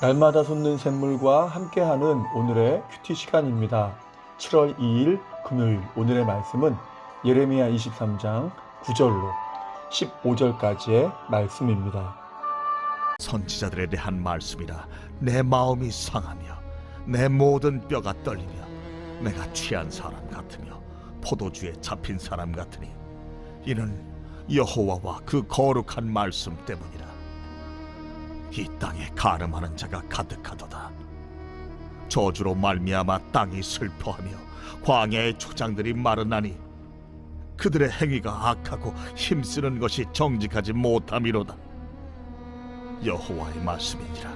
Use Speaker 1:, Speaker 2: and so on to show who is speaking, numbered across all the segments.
Speaker 1: 날마다 솟는 샘물과 함께하는 오늘의 큐티 시간입니다. 7월 2일 금요일 오늘의 말씀은 예레미야 23장 9절로 15절까지의 말씀입니다.
Speaker 2: 선지자들에 대한 말씀이라 내 마음이 상하며 내 모든 뼈가 떨리며 내가 취한 사람 같으며 포도주에 잡힌 사람 같으니 이는 여호와와 그 거룩한 말씀 때문이라. 이 땅에 간음하는 자가 가득하도다. 저주로 말미암아 땅이 슬퍼하며 광야의 초장들이 마르나니 그들의 행위가 악하고 힘쓰는 것이 정직하지 못함이로다. 여호와의 말씀이니라.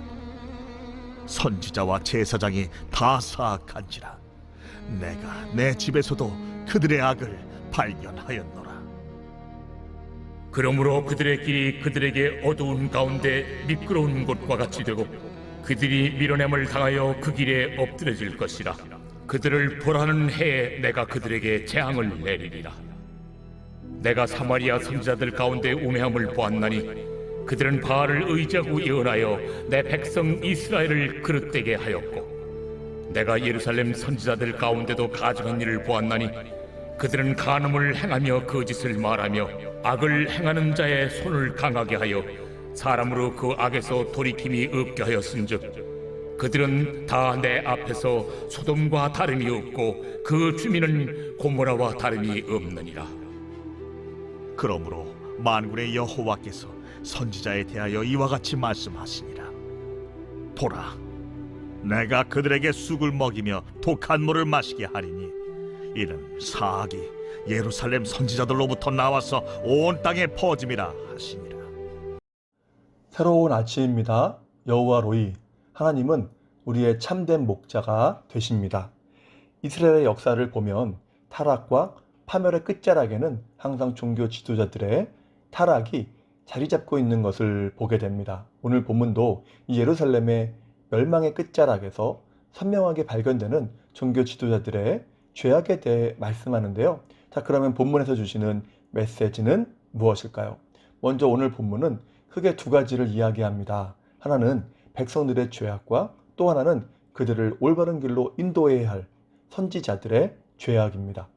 Speaker 2: 선지자와 제사장이 다 사악한지라 내가 내 집에서도 그들의 악을 발견하였노라.
Speaker 3: 그러므로 그들의 길이 그들에게 어두운 가운데 미끄러운 곳과 같이 되고 그들이 밀어냄을 당하여 그 길에 엎드려질 것이라. 그들을 벌하는 해에 내가 그들에게 재앙을 내리리라. 내가 사마리아 선지자들 가운데 우매함을 보았나니 그들은 바알을 의지하고 예언하여 내 백성 이스라엘을 그릇되게 하였고 내가 예루살렘 선지자들 가운데도 가증한 일을 보았나니 그들은 간음을 행하며 거짓을 말하며 악을 행하는 자의 손을 강하게 하여 사람으로 그 악에서 돌이킴이 없게 하였은즉 그들은 다 내 앞에서 소돔과 다름이 없고 그 주민은 고모라와 다름이 없느니라.
Speaker 2: 그러므로 만군의 여호와께서 선지자에 대하여 이와 같이 말씀하시니라. 보라, 내가 그들에게 쑥을 먹이며 독한 물을 마시게 하리니 이는 사악이 예루살렘 선지자들로부터 나와서 온 땅에 퍼짐이라 하시니라.
Speaker 1: 새로운 아침입니다. 여호와 로이, 하나님은 우리의 참된 목자가 되십니다. 이스라엘의 역사를 보면 타락과 파멸의 끝자락에는 항상 종교 지도자들의 타락이 자리 잡고 있는 것을 보게 됩니다. 오늘 본문도 이 예루살렘의 멸망의 끝자락에서 선명하게 발견되는 종교 지도자들의 죄악에 대해 말씀하는데요. 자, 그러면 본문에서 주시는 메시지는 무엇일까요? 먼저 오늘 본문은 크게 두 가지를 이야기합니다. 하나는 백성들의 죄악과 또 하나는 그들을 올바른 길로 인도해야 할 선지자들의 죄악입니다.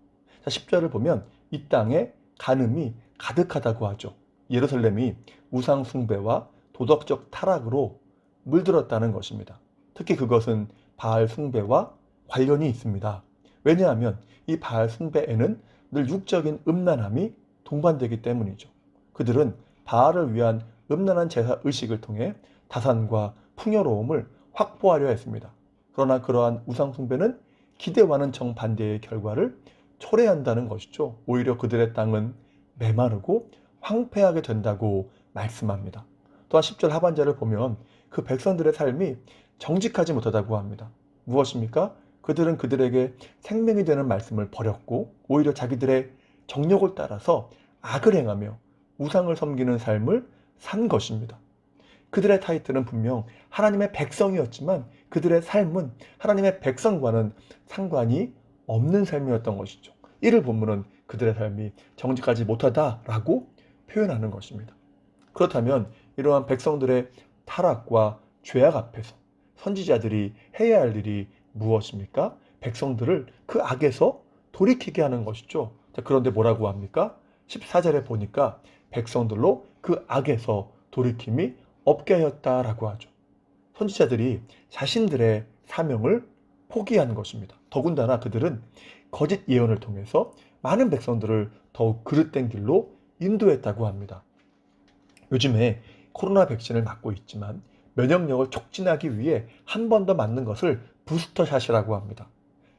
Speaker 1: 자, 10절을 보면 이 땅에 간음이 가득하다고 하죠. 예루살렘이 우상 숭배와 도덕적 타락으로 물들었다는 것입니다. 특히 그것은 바알 숭배와 관련이 있습니다. 왜냐하면 이 바알 숭배에는 늘 육적인 음란함이 동반되기 때문이죠. 그들은 바알을 위한 음란한 제사 의식을 통해 다산과 풍요로움을 확보하려 했습니다. 그러나 그러한 우상 숭배는 기대와는 정반대의 결과를 초래한다는 것이죠. 오히려 그들의 땅은 메마르고 황폐하게 된다고 말씀합니다. 또한 10절 하반절을 보면 그 백성들의 삶이 정직하지 못하다고 합니다. 무엇입니까? 그들은 그들에게 생명이 되는 말씀을 버렸고 오히려 자기들의 정욕을 따라서 악을 행하며 우상을 섬기는 삶을 산 것입니다. 그들의 타이틀은 분명 하나님의 백성이었지만 그들의 삶은 하나님의 백성과는 상관이 없는 삶이었던 것이죠. 이를 본문은 그들의 삶이 정직하지 못하다라고 표현하는 것입니다. 그렇다면 이러한 백성들의 타락과 죄악 앞에서 선지자들이 해야 할 일이 무엇입니까? 백성들을 그 악에서 돌이키게 하는 것이죠. 자, 그런데 뭐라고 합니까? 14절에 보니까 백성들로 그 악에서 돌이킴이 없게 하였다라고 하죠. 선지자들이 자신들의 사명을 포기한 것입니다. 더군다나 그들은 거짓 예언을 통해서 많은 백성들을 더욱 그릇된 길로 인도했다고 합니다. 요즘에 코로나 백신을 맞고 있지만 면역력을 촉진하기 위해 한 번 더 맞는 것을 부스터샷이라고 합니다.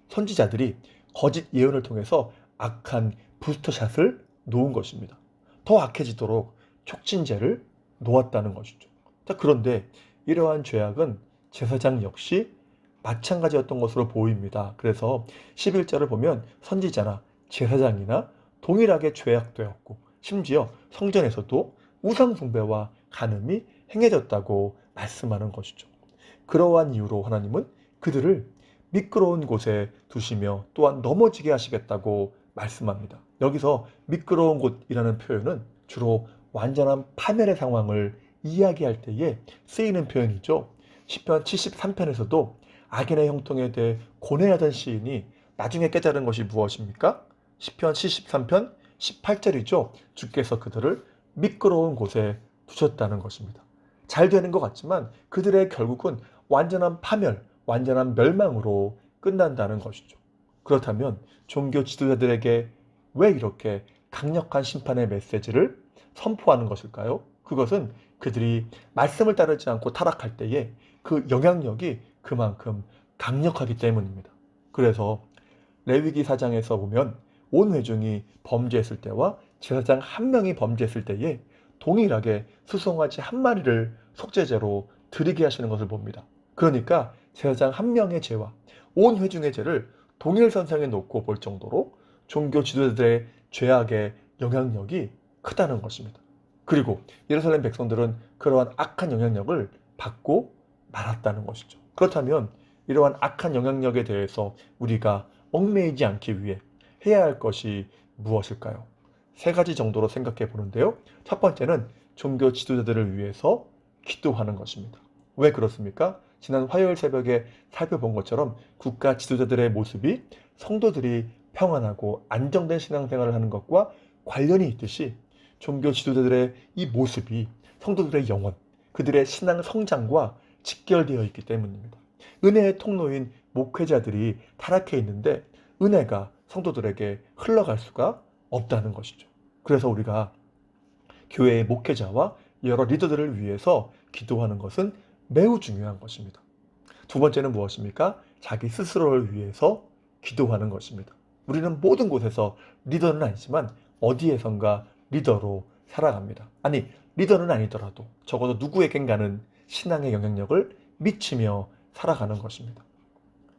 Speaker 1: 선지자들이 거짓 예언을 통해서 악한 부스터샷을 놓은 것입니다. 더 악해지도록 촉진제를 놓았다는 것이죠. 자, 그런데 이러한 죄악은 제사장 역시 마찬가지였던 것으로 보입니다. 그래서 11절을 보면 선지자나 제사장이나 동일하게 죄악되었고 심지어 성전에서도 우상 숭배와 간음이 행해졌다고 말씀하는 것이죠. 그러한 이유로 하나님은 그들을 미끄러운 곳에 두시며 또한 넘어지게 하시겠다고 말씀합니다. 여기서 미끄러운 곳이라는 표현은 주로 완전한 파멸의 상황을 이야기할 때에 쓰이는 표현이죠. 시편 73편에서도 악인의 형통에 대해 고뇌하던 시인이 나중에 깨달은 것이 무엇입니까? 시편 73편 18절이죠. 주께서 그들을 미끄러운 곳에 두셨다는 것입니다. 잘 되는 것 같지만 그들의 결국은 완전한 파멸, 완전한 멸망으로 끝난다는 것이죠. 그렇다면 종교 지도자들에게 왜 이렇게 강력한 심판의 메시지를 선포하는 것일까요? 그것은 그들이 말씀을 따르지 않고 타락할 때에 그 영향력이 그만큼 강력하기 때문입니다. 그래서 레위기 4장에서 보면 온 회중이 범죄했을 때와 제사장 한 명이 범죄했을 때에 동일하게 수송아지 한 마리를 속죄제로 드리게 하시는 것을 봅니다. 그러니까 제사장 한 명의 죄와 온 회중의 죄를 동일선상에 놓고 볼 정도로 종교 지도자들의 죄악의 영향력이 크다는 것입니다. 그리고 예루살렘 백성들은 그러한 악한 영향력을 받고 말았다는 것이죠. 그렇다면 이러한 악한 영향력에 대해서 우리가 얽매이지 않기 위해 해야 할 것이 무엇일까요? 세 가지 정도로 생각해 보는데요. 첫 번째는 종교 지도자들을 위해서 기도하는 것입니다. 왜 그렇습니까? 지난 화요일 새벽에 살펴본 것처럼 국가 지도자들의 모습이 성도들이 평안하고 안정된 신앙생활을 하는 것과 관련이 있듯이 종교 지도자들의 이 모습이 성도들의 영혼, 그들의 신앙 성장과 직결되어 있기 때문입니다. 은혜의 통로인 목회자들이 타락해 있는데 은혜가 성도들에게 흘러갈 수가 없다는 것이죠. 그래서 우리가 교회의 목회자와 여러 리더들을 위해서 기도하는 것은 매우 중요한 것입니다. 두 번째는 무엇입니까? 자기 스스로를 위해서 기도하는 것입니다. 우리는 모든 곳에서 리더는 아니지만 어디에선가 리더로 살아갑니다. 아니, 리더는 아니더라도 적어도 누구에겐가는 신앙의 영향력을 미치며 살아가는 것입니다.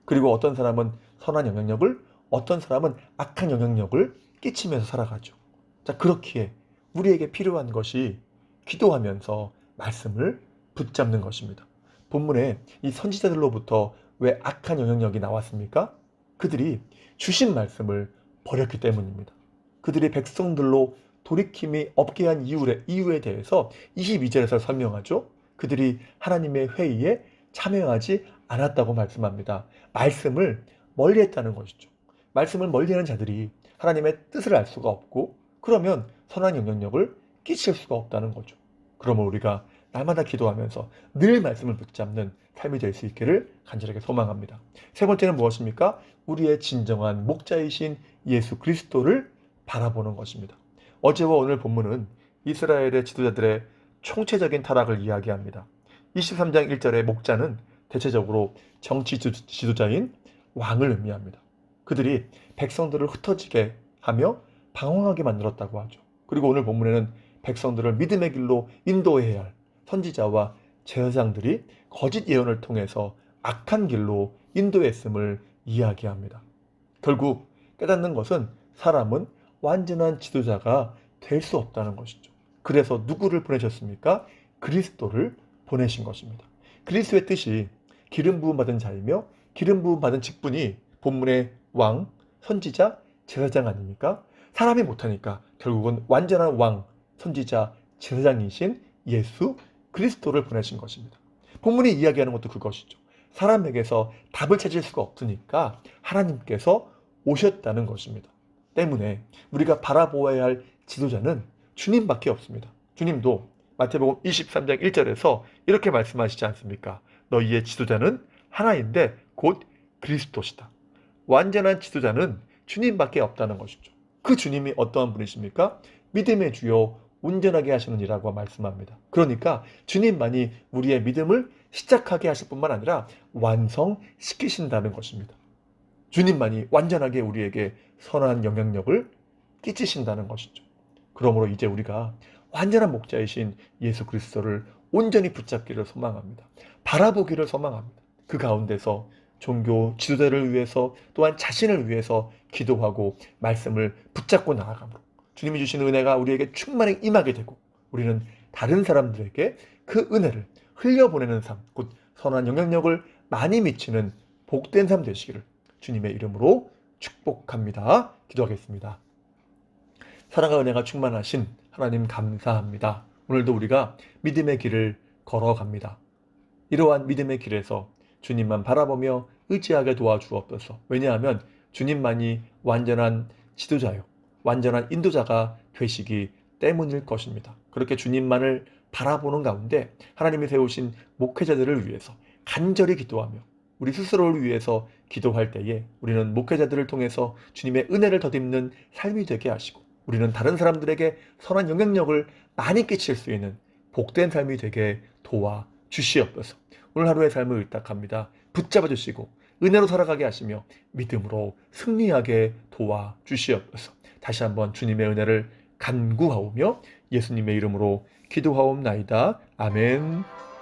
Speaker 1: 그리고 어떤 사람은 선한 영향력을, 어떤 사람은 악한 영향력을 끼치면서 살아가죠. 자, 그렇기에 우리에게 필요한 것이 기도하면서 말씀을 붙잡는 것입니다. 본문에 이 선지자들로부터 왜 악한 영향력이 나왔습니까? 그들이 주신 말씀을 버렸기 때문입니다. 그들이 백성들로 돌이킴이 없게 한 이유에 대해서 22절에서 설명하죠. 그들이 하나님의 회의에 참여하지 않았다고 말씀합니다. 말씀을 멀리했다는 것이죠. 말씀을 멀리하는 자들이 하나님의 뜻을 알 수가 없고 그러면 선한 영향력을 끼칠 수가 없다는 거죠. 그러면 우리가 날마다 기도하면서 늘 말씀을 붙잡는 삶이 될 수 있기를 간절하게 소망합니다. 세 번째는 무엇입니까? 우리의 진정한 목자이신 예수 그리스도를 바라보는 것입니다. 어제와 오늘 본문은 이스라엘의 지도자들의 총체적인 타락을 이야기합니다. 23장 1절의 목자는 대체적으로 정치 지도자인 왕을 의미합니다. 그들이 백성들을 흩어지게 하며 방황하게 만들었다고 하죠. 그리고 오늘 본문에는 백성들을 믿음의 길로 인도해야 할 선지자와 제사장들이 거짓 예언을 통해서 악한 길로 인도했음을 이야기합니다. 결국 깨닫는 것은 사람은 완전한 지도자가 될 수 없다는 것이죠. 그래서 누구를 보내셨습니까? 그리스도를 보내신 것입니다. 그리스도의 뜻이 기름 부음 받은 자이며 기름 부음 받은 직분이 본문의 왕, 선지자, 제사장 아닙니까? 사람이 못하니까 결국은 완전한 왕, 선지자, 제사장이신 예수 그리스도를 보내신 것입니다. 본문이 이야기하는 것도 그것이죠. 사람에게서 답을 찾을 수가 없으니까 하나님께서 오셨다는 것입니다. 때문에 우리가 바라보아야 할 지도자는 주님밖에 없습니다. 주님도 마태복음 23장 1절에서 이렇게 말씀하시지 않습니까? 너희의 지도자는 하나인데 곧 그리스도시다. 완전한 지도자는 주님밖에 없다는 것이죠. 그 주님이 어떠한 분이십니까? 믿음의 주요 온전하게 하시는 이라고 말씀합니다. 그러니까 주님만이 우리의 믿음을 시작하게 하실 뿐만 아니라 완성시키신다는 것입니다. 주님만이 완전하게 우리에게 선한 영향력을 끼치신다는 것이죠. 그러므로 이제 우리가 완전한 목자이신 예수 그리스도를 온전히 붙잡기를 소망합니다. 바라보기를 소망합니다. 그 가운데서 종교 지도자를 위해서 또한 자신을 위해서 기도하고 말씀을 붙잡고 나아가므로 주님이 주시는 은혜가 우리에게 충만히 임하게 되고 우리는 다른 사람들에게 그 은혜를 흘려보내는 삶, 곧 선한 영향력을 많이 미치는 복된 삶 되시기를 주님의 이름으로 축복합니다. 기도하겠습니다. 사랑과 은혜가 충만하신 하나님 감사합니다. 오늘도 우리가 믿음의 길을 걸어갑니다. 이러한 믿음의 길에서 주님만 바라보며 의지하게 도와주옵소서. 왜냐하면 주님만이 완전한 지도자요, 완전한 인도자가 되시기 때문일 것입니다. 그렇게 주님만을 바라보는 가운데 하나님이 세우신 목회자들을 위해서 간절히 기도하며 우리 스스로를 위해서 기도할 때에 우리는 목회자들을 통해서 주님의 은혜를 덧입는 삶이 되게 하시고 우리는 다른 사람들에게 선한 영향력을 많이 끼칠 수 있는 복된 삶이 되게 도와주시옵소서. 오늘 하루의 삶을 의탁합니다. 붙잡아 주시고 은혜로 살아가게 하시며 믿음으로 승리하게 도와주시옵소서. 다시 한번 주님의 은혜를 간구하오며 예수님의 이름으로 기도하옵나이다. 아멘.